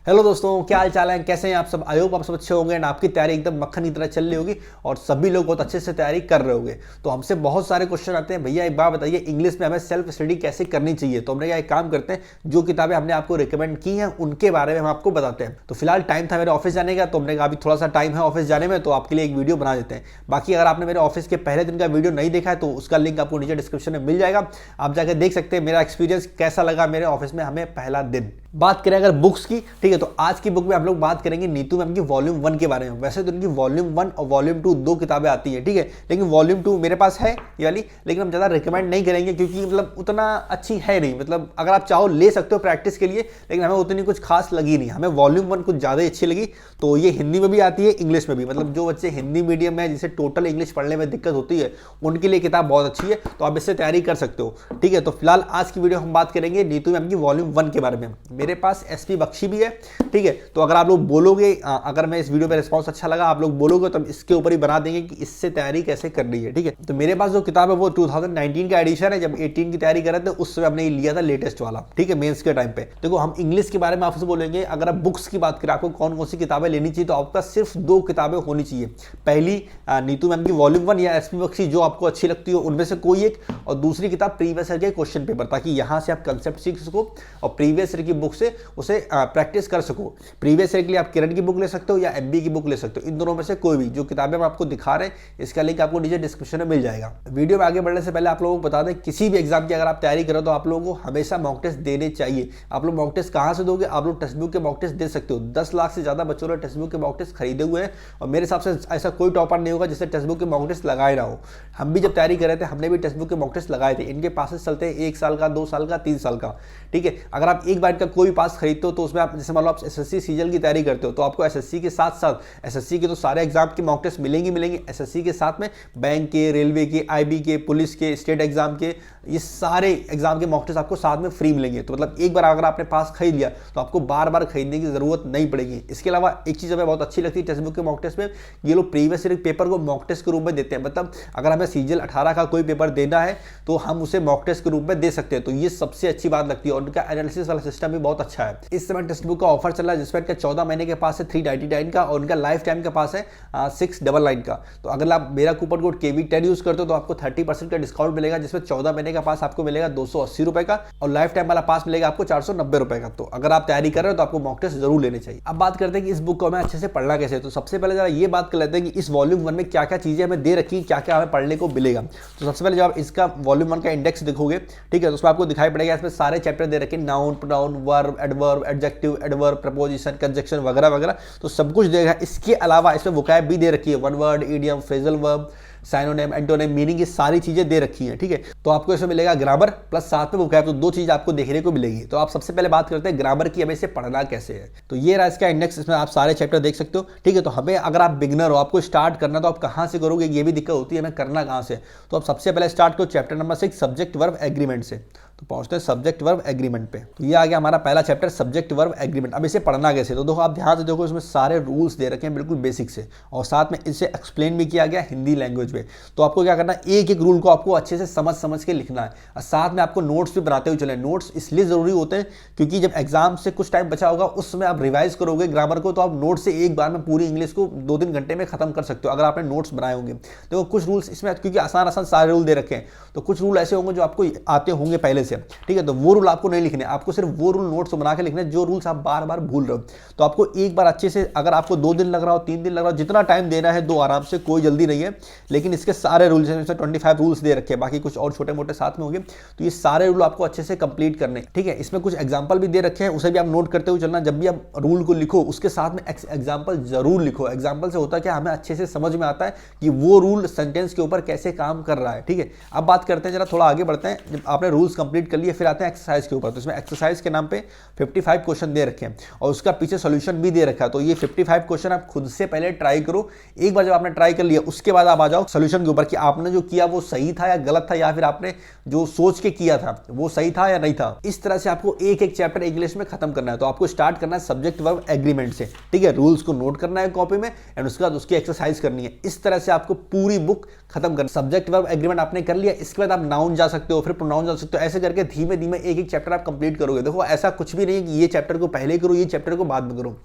Hello दोस्तों, क्या हाल चाल है, कैसे हैं आप सब। आई होप आप सब अच्छे होंगे एंड आपकी तैयारी एकदम मक्खन की तरह चल रही होगी और सभी लोग बहुत अच्छे से तैयारी कर रहे होंगे। तो हमसे बहुत सारे क्वेश्चन आते हैं, भैया एक बात बताइए इंग्लिश में हमें सेल्फ स्टडी कैसे करनी चाहिए। तो हमने एक काम करते हैं, जो किताबें हमने आपको रिकमेंड की हैं उनके बारे में हम आपको बताते हैं। तो फिलहाल टाइम था मेरे ऑफिस जाने का, तो हमने कहा अभी थोड़ा सा टाइम है ऑफिस जाने में, तो आपके लिए एक वीडियो बना देते हैं। बाकी अगर आपने मेरे ऑफिस के पहले दिन का वीडियो नहीं देखा है तो उसका लिंक आपको नीचे डिस्क्रिप्शन में मिल जाएगा, आप जाकर देख सकते हैं मेरा एक्सपीरियंस कैसा लगा मेरे ऑफिस में हमें पहला दिन। बात करें अगर बुक्स की, ठीक है, तो आज की बुक में हम लोग बात करेंगे नीतू मैम की वॉल्यूम 1 के बारे में। वैसे तो इनकी वॉल्यूम 1 और वॉल्यूम 2 दो किताबें आती हैं, ठीक है, लेकिन वॉल्यूम 2 मेरे पास है ये वाली, लेकिन हम ज़्यादा रिकमेंड नहीं करेंगे क्योंकि मतलब उतना अच्छी है नहीं। मतलब अगर आप चाहो ले सकते हो प्रैक्टिस के लिए, लेकिन हमें उतनी कुछ खास लगी नहीं। हमें वॉल्यूम 1 कुछ ज़्यादा ही अच्छी लगी। तो ये हिंदी में भी आती है, इंग्लिश में भी। मतलब जो बच्चे हिंदी मीडियम में जिसे टोटल इंग्लिश पढ़ने में दिक्कत होती है उनके लिए किताब बहुत अच्छी है, तो आप इससे तैयारी कर सकते हो, ठीक है। तो फिलहाल आज की वीडियो हम बात करेंगे नीतू मैम की वॉल्यूम 1 के बारे में। मेरे पास एसपी बख्शी भी है, ठीक है। तो अगर आप लोग बोलोगे, अगर मैं इस वीडियो पे रिस्पांस अच्छा लगा आप लोग बोलोगे तो हम इसके ऊपर ही बना देंगे कि इससे तैयारी कैसे करनी है, ठीक है। तो मेरे पास जो किताब है वो 2019 का एडिशन है। जब 18 की तैयारी कर रहे थे उस समय हमने लिया था लेटेस्ट वाला, ठीक है, मेंस के टाइम पे। देखो हम इंग्लिश के बारे में आपसे बोलेंगे, अगर आप बुक्स की बात करें आपको कौन कौन सी किताबें लेनी चाहिए, तो आपका सिर्फ 2 किताबें होनी चाहिए। पहली नीतू मैम की वॉल्यूम 1 या एसपी बख्शी जो आपको अच्छी लगती हो उनमें से कोई एक, और दूसरी किताब प्रीवियस ईयर के क्वेश्चन पेपर, ताकि यहां से आप कंसेप्ट सीख सको और प्रीवियस ईयर की बुक से उसे प्रैक्टिस कर सको। प्रीवियस ईयर के लिए आप किरण की बुक ले सकते हो या एमबी की बुक ले सकते हो। इन दोनों में से कोई भी, जो किताबें हम आपको दिखा रहे हैं इसका लिंक आपको नीचे डिस्क्रिप्शन में मिल जाएगा। वीडियो में आगे बढ़ने से पहले आप लोगों को बता दें, किसी भी एग्जाम की अगर आप तैयारी करो तो आप लोगों को हमेशा मॉक टेस्ट देने चाहिए। आप लोग मॉक टेस्ट कहां से दोगे, आप लोग टेक्स्ट बुक के मॉक टेस्ट दे सकते हो। 10 लाख से ज्यादा बच्चों ने टेक्स्ट बुक के मॉक टेस्ट खरीदे हुए हैं और मेरे हिसाब से ऐसा कोई टॉपर नहीं होगा जिससे टेक्स्ट बुक के मॉक टेस्ट लगाए ना हो। हम भी जब तैयारी कर रहे थे हमने भी टेक्स्ट बुक के मॉक टेस्ट लगाए थे। इनके पासेस चलते हैं 1 साल का, 2 साल का, 3 साल का, ठीक है। अगर आप एक बार का कोई भी पास खरीदते हो तो उसमें आप, जैसे मान लो आप एसएससी सीजीएल की तैयारी करते हो तो आपको एसएससी के साथ साथ, एसएससी के तो सारे एग्जाम के मॉक टेस्ट मिलेंगे, एसएससी के साथ में बैंक के, रेलवे के, आईबी के, पुलिस के, स्टेट एग्जाम के, ये सारे एग्जाम के मॉक टेस्ट आपको साथ में फ्री मिलेंगे। तो मतलब एक बार अगर आपने पास खरीद लिया तो आपको बार बार खरीदने की जरूरत नहीं पड़ेगी। इसके अलावा एक चीज हमें बहुत अच्छी लगती है टेक्स्ट बुक के मॉक टेस्ट में, ये लोग प्रीवियस ईयर पेपर को मॉक टेस्ट के रूप में देते हैं। मतलब अगर हमें सीजीएल 18 का कोई पेपर देना है तो हम उसे मॉक टेस्ट के रूप में दे सकते हैं। तो ये सबसे अच्छी बात लगती है और उनका एनालिसिस वाला सिस्टम भी बहुत अच्छा है। इस समय टेक्स्ट बुक का ऑफर चल रहा है जिसमें 14 महीने के पास है 399 का और उनका लाइफ टाइम के पास है 699 का। तो अगर आप मेरा कूपन कोड KV10 यूज करते हो तो आपको 30% का डिस्काउंट मिलेगा, जिसमें 14 महीने का पास आपको मिलेगा 280 रुपए का और लाइफ टाइम वाला पास मिलेगा आपको 490 रुपए का। तो अगर आप तैयारी कर रहे हो तो आपको मॉक टेस्ट जरूर लेने चाहिए। अब बात करते हैं कि इस बुक को हमें अच्छे से पढ़ना कैसे। तो सबसे पहले जरा ये बात कर लेते हैं कि इस वॉल्यूम 1 में क्या क्या चीजें हमें दे रखी, क्या क्या हमें पढ़ने को मिलेगा। तो सबसे पहले जब आप इसका वॉल्यूम 1 का इंडेक्स देखोगे, ठीक है, तो उसमें आपको दिखाई पड़ेगा इसमें सारे चैप्टर दे रखे, noun, pronoun, verb, adverb, adjective, adverb, preposition, conjunction वगैरह वगैरह, तो सब कुछ देगा। इसके अलावा इसमें वोकैब भी दे रखी है, one word, idiom, phrasal verb, synonym, antonym, meaning, ये सारी चीजें दे रखी हैं, ठीक है। तो आपको इसमें मिलेगा ग्रामर प्लस साथ में वोकैब, तो 2 चीज आपको देखने को मिलेगी। तो आप सबसे पहले बात करते हैं ग्रामर की, हमें इसे पढ़ना कैसे है। तो ये रहा इसका इंडेक्स, इसमें आप सारे चैप्टर देख सकते हो, ठीक है। तो हमें, अगर आप बिगनर हो, आपको स्टार्ट करना तो आप कहां से करोगे, ये भी दिक्कत होती है, हमें करना कहां से। तो आप सबसे पहले स्टार्ट करो chapter number 6 subject verb agreement से। तो पहुंचते हैं सब्जेक्ट वर्ब एग्रीमेंट पे। तो ये आ गया हमारा पहला चैप्टर सब्जेक्ट वर्ब एग्रीमेंट। अब इसे पढ़ना कैसे, तो देखो आप ध्यान से देखो, इसमें सारे रूल्स दे रखे हैं बिल्कुल बेसिक से, और साथ में इसे एक्सप्लेन भी किया गया हिंदी लैंग्वेज में। तो आपको क्या करना है, एक एक रूल को आपको अच्छे से समझ के लिखना है और साथ में आपको नोट्स भी बनाते हुए चले। नोट्स इसलिए जरूरी होते हैं क्योंकि जब एग्जाम से कुछ टाइम बचा होगा उस समय आप रिवाइज करोगे ग्रामर को, तो आप नोट से एक बार में पूरी इंग्लिश को 2-3 घंटे में खत्म कर सकते हो अगर आपने नोट्स बनाए होंगे। देखो कुछ रूल्स इसमें, क्योंकि आसान सारे रूल दे रखे हैं, तो कुछ रूल ऐसे होंगे जो आपको आते होंगे पहले से, ठीक है। तो वो रूल आपको नहीं लिखने, आपको सिर्फ वो रूल नोट्स बना के लिखने जो रूल्स आप बार बार भूल रहे हो। तो आपको एक बार अच्छे से, अगर आपको 2 दिन लग रहा हो, 3 दिन लग रहा हो, जितना टाइम देना है दो आराम से, कोई जल्दी नहीं है। लेकिन इसके सारे रूल्स, 25 रूल्स दे रखे हैं, बाकी कुछ और छोटे मोटे साथ में होंगे, तो ये सारे रूल आपको अच्छे से कंप्लीट करने, ठीक है। इसमें कुछ एग्जांपल भी दे रखे हैं, उसे भी आप नोट करते हुए चलना। जब भी आप रूल को लिखो उसके साथ में एग्जांपल जरूर लिखो। एग्जांपल से होता है क्या, हमें अच्छे से समझ में आता है कि वो रूल सेंटेंस के ऊपर कैसे काम कर रहा है, ठीक है। अब बात करते हैं, जरा थोड़ा आगे बढ़ते हैं। जब आपने रूल्स कंप्लीट कर लिए फिर आते हैं एक्सरसाइज के ऊपर। तो इसमें एक्सरसाइज के नाम पे 55 क्वेश्चन दे रखे हैं और उसका पीछे सॉल्यूशन भी दे रखा है। तो ये 55 क्वेश्चन आप खुद से पहले ट्राई करो। एक बार जब आपने ट्राई कर लिया उसके बाद आप आ जाओ सॉल्यूशन के ऊपर कि आपने जो किया वो सही था या गलत था, या फिर आपने जो सोच के किया था वो सही था या नहीं था। इस तरह से आपको एक एक चैप्टर इंग्लिश में खत्म करना है। तो आपको स्टार्ट करना है सब्जेक्ट वर्ब एग्रीमेंट से, ठीक है। रूल्स को नोट करना है कॉपी में एंड उसके बाद उसकी एक्सरसाइज करनी है। इस तरह से आपको पूरी बुक खत्म करना। सब्जेक्ट वर्ब एग्रीमेंट आपने कर लिया, इसके बाद आप नाउन जा सकते हो, फिर प्रोनाउन जा सकते हो, ऐसे करके धीमे धीमे एक एक चैप्टर आप कंप्लीट करोगे। देखो ऐसा कुछ भी नहीं कि ये चैप्टर को पहले करो, ये चैप्टर को बाद में करो,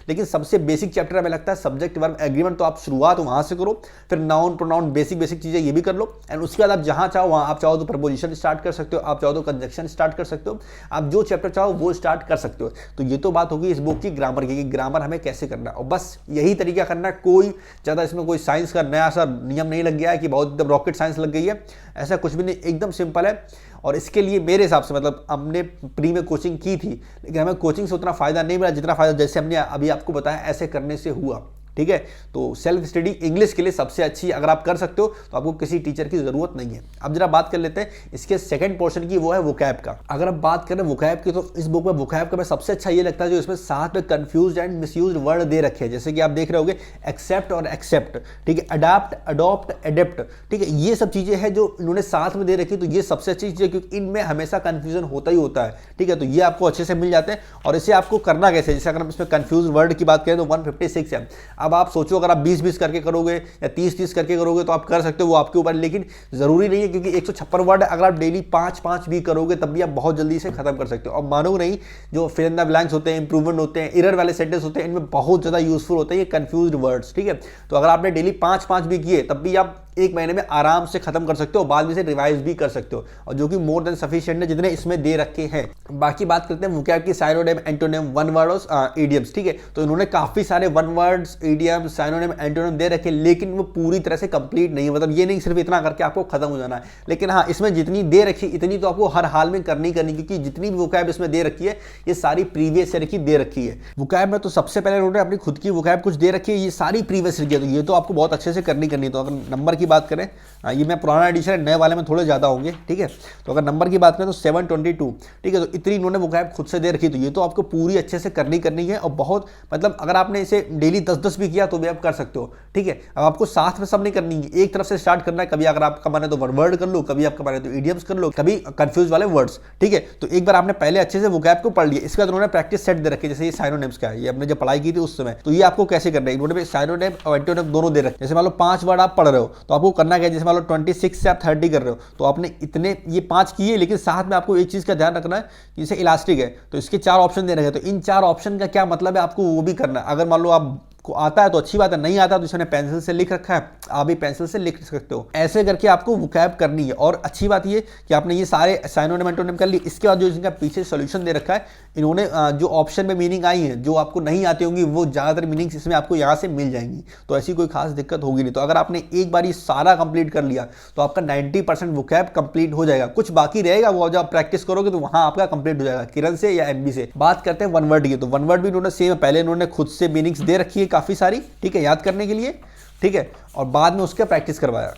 लेकिन सबसे बेसिक चैप्टर हमें लगता है सब्जेक्ट वर्ब एग्रीमेंट, तो आप शुरुआत वहां से करो, फिर नाउन प्रोनाउन बेसिक चीजें ये भी कर लो, एंड उसके बाद आप जहां चाहो वहां, आप चाहो तो प्रपोजिशन स्टार्ट कर सकते हो, आप चाहो तो कंजक्शन स्टार्ट कर सकते हो, आप जो चैप्टर चाहो वो स्टार्ट कर सकते हो। तो ये तो बात होगी इस बुक की ग्रामर की, ग्रामर हमें कैसे करना है, और बस यही तरीका करना है। कोई ज्यादा इसमें कोई साइंस का नया सा नियम नहीं लग गया है कि बहुत एकदम रॉकेट साइंस लग गई है, ऐसा कुछ भी नहीं, एकदम सिंपल है। और इसके लिए मेरे हिसाब से मतलब हमने प्री में कोचिंग की थी, लेकिन हमें कोचिंग से उतना फायदा नहीं मिला जितना फायदा जैसे हमने अभी आपको बताया ऐसे करने से हुआ। ठीक है, तो सेल्फ स्टडी इंग्लिश के लिए सबसे अच्छी अगर आप कर सकते हो तो आपको किसी टीचर की जरूरत नहीं है। अब जरा बात कर लेते हैं इसके सेकंड पोर्शन की, वो है वोकैब का। अगर आप बात करें वोकैब की, तो इस बुक में वोकैब का मैं सबसे अच्छा ये लगता है जो इसमें साथ में कंफ्यूज एंड मिसयूज वर्ड दे रखे हैं, जैसे कि आप देख रहे होगे एक्सेप्ट और एक्सेप्ट, ठीक है, अडॉप्ट, अडॉप्ट, एडेप्ट, ठीक है, ये सब चीजें हैं जो इन्होंने साथ में दे रखी, तो ये सबसे अच्छी चीज है क्योंकि इनमें हमेशा कंफ्यूजन होता ही होता है। ठीक है, तो ये आपको अच्छे से मिल जाते हैं। और इसे आपको करना कैसे, जैसे अगर हम इसमें कंफ्यूज वर्ड की बात करें तो 156 है। अब आप सोचो अगर आप 20-20 करके करोगे या 30-30 करके करोगे तो आप कर सकते हो, वो आपके ऊपर, लेकिन जरूरी नहीं है क्योंकि 156 वर्ड अगर आप डेली 5-5 भी करोगे तब भी आप बहुत जल्दी से खत्म कर सकते हो। और मानो नहीं, जो फिल इन द ब्लैंक्स होते हैं, इंप्रूवमेंट होते हैं, एरर वाले सेंटेंस होते हैं, इनमें बहुत ज्यादा यूजफुल होते हैं ये कंफ्यूज्ड वर्ड्स। ठीक है, तो अगर आपने डेली 5-5 भी किए तब भी आप एक महीने में आराम से खत्म कर सकते हो, बाद में से रिवाइज भी कर सकते हो, और जो कि मोर देन सफिशिएंट है जितने इसमें दे रखे हैं। बाकी बात करते हैं वोकैब की, साइनोनिम, एंटोनिम, वन वर्ड और इडियम्स। ठीक है, तो इन्होंने काफी सारे one words, idioms, synonym, antonym दे रखे, लेकिन वो पूरी तरह से कंप्लीट नहीं है। मतलब ये नहीं सिर्फ इतना करके आपको खत्म हो जाना है, लेकिन हाँ इसमें जितनी दे रखी इतनी तो आपको हर हाल में करनी क्योंकि जितनी भी वोकैब इसमें दे रखी है ये सारी प्रीवियस ईयर की दे रखी है। वोकैब में तो सबसे पहले उन्होंने अपनी खुद की वोकैब कुछ दे रखी है, ये सारी प्रीवियस ईयर की, तो ये तो आपको बहुत अच्छे से करनी है। तो अगर नंबर की बात करें, ये मैं पुराना एडिशन है, नए वाले में थोड़े ज्यादा होंगे। ठीक है, तो अगर नंबर की बात करें तो 722। ठीक है, तो इतनी इन्होंने वोकैब खुद से दे रखी, तो ये तो आपको पूरी अच्छे से करनी है। और बहुत मतलब अगर आपने इसे डेली 10-10 भी किया तो भी आप कर सकते हो। ठीक है, अब आपको साथ में सब नहीं करनी है, एक तरफ से स्टार्ट करना है। कभी अगर आपका माने तो वन वर्ड कर लो, कभी आपका माने तो इडियम्स कर लो, कभी कंफ्यूज वाले वर्ड्स। ठीक है, तो एक बार आपने पहले अच्छे से वोकैब को पढ़ लिया, इसके बाद उन्होंने प्रैक्टिस सेट दे रखे, जैसे ये साइनोनिम्स का है, ये हमने जब पढ़ाई की थी उस समय, तो ये आपको कैसे करना है, इन्होंने साइनोनिम और एंटोनिम दोनों दे रखे। जैसे मान लो 5 वर्ड आप पढ़ रहे हो तो आपको करना क्या है, जैसे मान लो 26 से आप 30 कर रहे हो तो आपने इतने ये 5 किए, लेकिन साथ में आपको एक चीज का ध्यान रखना है कि जैसे इलास्टिक है तो इसके 4 ऑप्शन दे रखे हैं, तो इन 4 ऑप्शन का क्या मतलब है आपको वो भी करना है। अगर मान लो आप को आता है तो अच्छी बात है, नहीं आता तो इसने पेंसिल से लिख रखा है, आप भी पेंसिल से लिख सकते हो। ऐसे करके आपको वोकैब करनी है। और अच्छी बात ये कि आपने ये सारे साइनोनिम एंटोनिम कर लिए, इसके बाद जो इनका पीछे सॉल्यूशन दे रखा है, इन्होंने जो ऑप्शन में मीनिंग आई है जो आपको नहीं आती होंगी वो ज्यादातर मीनिंग्स इसमें आपको यहाँ से मिल जाएंगी, तो ऐसी कोई खास दिक्कत होगी नहीं। तो अगर आपने एक बार ये सारा कंप्लीट कर लिया तो आपका 90% वोकैब कंप्लीट हो जाएगा। कुछ बाकी रहेगा, वो जब आप प्रैक्टिस करोगे तो वहां आपका कंप्लीट हो जाएगा, किरण से या एमबी से। बात करते हैं वन वर्ड की, तो वन वर्ड भी इन्होंने सेम, पहले इन्होंने खुद से मीनिंग्स दे रखी है काफी सारी, ठीक है, याद करने के लिए। ठीक है, और बाद में उसका प्रैक्टिस करवाया,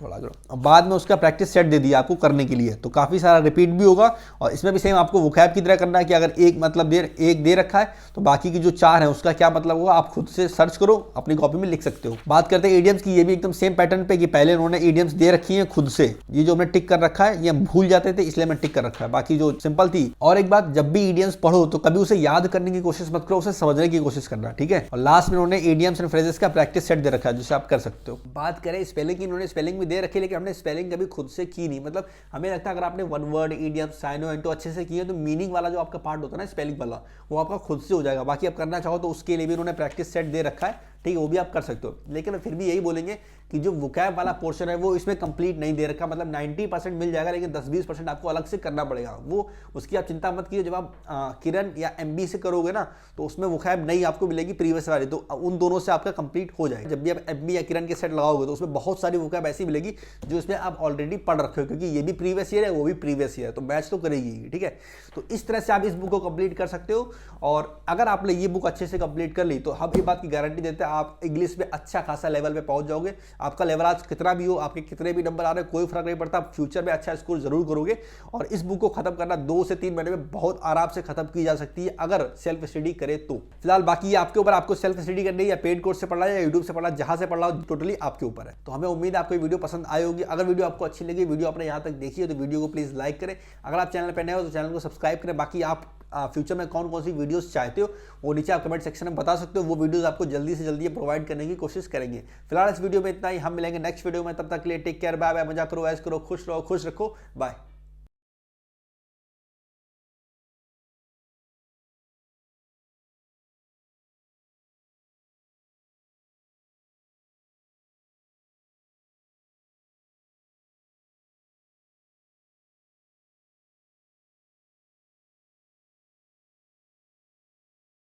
थोड़ा करो, और बाद में उसका प्रैक्टिस सेट दे दिया आपको करने के लिए, तो काफी सारा रिपीट भी होगा। और इसमें भी सेम आपको वोकैब की तरह करना है कि अगर एक मतलब एक दे रखा है तो बाकी की जो 4 है उसका क्या मतलब होगा आप खुद से सर्च करो, अपनी कॉपी में लिख सकते हो। बात करते हैं इडियम्स की, ये भी एकदम सेम पैटर्न पे कि पहले उन्होंने इडियम्स दे रखी है खुद से, ये जो हमने टिक कर रखा है ये हम भूल जाते थे इसलिए मैं टिक कर रखा है, बाकी जो सिंपल थी। और एक बात, जब भी इडियम्स पढ़ो तो कभी उसे याद करने की कोशिश मत करो, उसे समझने की कोशिश करना। ठीक है, और लास्ट में उन्होंने इडियम्स एंड फ्रेजेस का प्रैक्टिस सेट दे रखा है जिसे आप कर सकते हो। बात करें स्पेलिंग की, इन्होंने स्पेलिंग भी दे रखी, लेकिन हमने स्पेलिंग कभी खुद से की नहीं। मतलब हमें लगता है अगर आपने वन वर्ड, इडियम, साइनो, एंटो अच्छे से किए तो मीनिंग वाला जो आपका पार्ट होता है ना स्पेलिंग वाला, वो आपका खुद से हो जाएगा। बाकी आप करना चाहो तो उसके लिए भी उन्होंने प्रैक्टिस सेट दे रखा है, ठीक है, वो भी आप कर सकते हो। लेकिन फिर भी यही बोलेंगे कि जो वोकैब वाला पोर्शन है वो इसमें कंप्लीट नहीं दे रखा, मतलब 90% मिल जाएगा, लेकिन 10-20% आपको अलग से करना पड़ेगा। वो उसकी आप चिंता मत कीजिए, जब आप किरण या एमबी से करोगे ना तो उसमें वोकैब नहीं आपको मिलेगी प्रीवियस वाली, तो उन दोनों से आपका कंप्लीट हो जाएगा। जब भी आप एमबी या किरण के सेट लगाओगे तो उसमें बहुत सारी वोकैब ऐसी मिलेगी जो इसमें आप ऑलरेडी पढ़ रखे हो, क्योंकि ये भी प्रीवियस ईयर है वो भी प्रीवियस ईयर है, तो मैच तो करेगी। ठीक है, तो इस तरह से आप इस बुक को कंप्लीट कर सकते हो। और अगर आपने ये बुक अच्छे से कंप्लीट कर ली तो हम ये बात की गारंटी देते हैं आप इंग्लिश में अच्छा खासा लेवल पे पहुंच जाओगे। आपका लेवल आज कितना भी हो, आपके कितने भी नंबर आ रहे हैं, कोई फर्क नहीं पड़ता, आप फ्यूचर में अच्छा स्कोर जरूर करोगे। और इस बुक को खत्म करना 2 से 3 महीने में बहुत आराम से खत्म की जा सकती है अगर सेल्फ स्टडी करे तो। फिलहाल बाकी ये आपके ऊपर, आपको सेल्फ स्टडी करनी है या पेड कोर्स से पढ़ना है या यूट्यूब से पढ़ना, जहां से पढ़ना हो टोटली आपके ऊपर है। तो हमें उम्मीद है आपको ये वीडियो पसंद आई होगी। अगर वीडियो आपको अच्छी लगी, वीडियो आपने यहाँ तक देखी है तो वीडियो को प्लीज लाइक करें। अगर आप चैनल पर नए हो तो चैनल को सब्सक्राइब करें। बाकी आप फ्यूचर में कौन कौन सी वीडियोस चाहते हो वो नीचे आप कमेंट सेक्शन में बता सकते हो, वो वीडियोस आपको जल्दी से जल्दी प्रोवाइड करने की कोशिश करेंगे। फिलहाल इस वीडियो में इतना ही, हम मिलेंगे नेक्स्ट वीडियो में, तब तक के लिए टेक केयर, बाय बाय, मजा करो, ऐश करो, खुश रहो, खुश रखो, बाय।